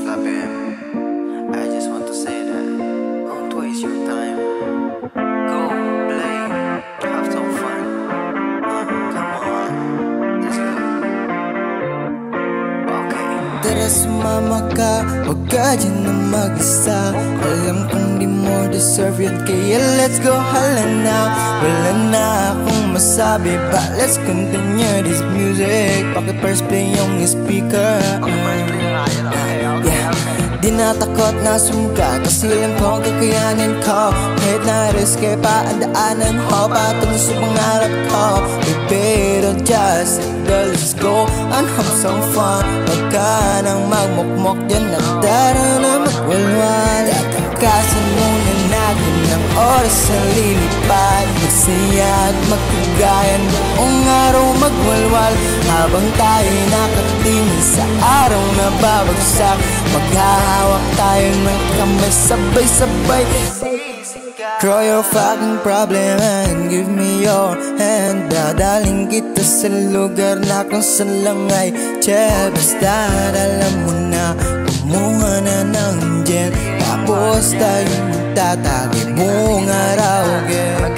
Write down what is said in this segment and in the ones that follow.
Slap I just want to say that don't waste your time. Go play, have some fun. Come on, let's go. Okay. Tara sumama ka, huwag ka dyan na mag-isa. Alam kong di mo deserve yun, kaya let's go hala na. Wala na akong masabi, but let's continue this music. Paki-first play yung speaker. Di natakot na sumga, kasi alam ko kakayanin ko. Kahit na-riske pa ang daanan ko, patungo sa pangarap ko. Pero just let's go and have some fun. Huwag ka nang magmukmok dyan na tara na magwalwal. Takasan muna natin ng oras sa lilipad. Magsaya at magkagayan, buong araw magwalwal. Habang tayo'y nakatingin sa araw na babagsak, maghahawak tayo ng kamay sabay-sabay. Throw your fucking problem and give me your hand. Dadaling kita sa lugar na kung saan lang ay chill. Basta alam mo na gumunga na ng gel, tapos tayo magtatagi buong araw again.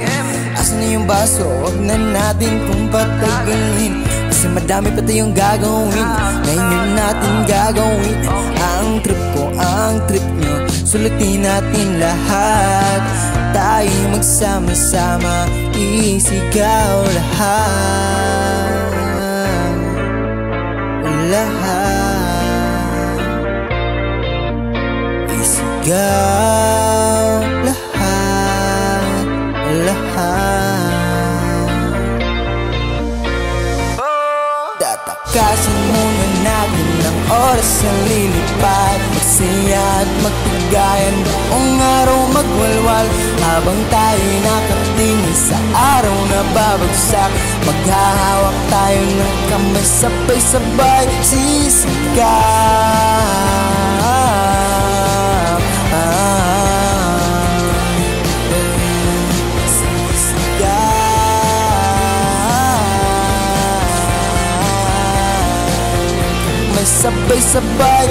Asan na yung baso? Huwag na natin kung patagalin, kasi madami pa tayong gagawin. Ngayon natin gagawin ang trip ko, ang trip nyo. Sulutin natin lahat, tayo magsama-sama, isigaw lahat. Lahat isigaw lahat. Lahat tatakasin muna natin ang oras sa lilipad. Magsaya at magpagayan, buong araw magwalwal. Habang tayo'y nakatingin sa araw na babagsak, maghahawak tayo ng kamay sabay-sabay. Sisigaw sabay-sabay.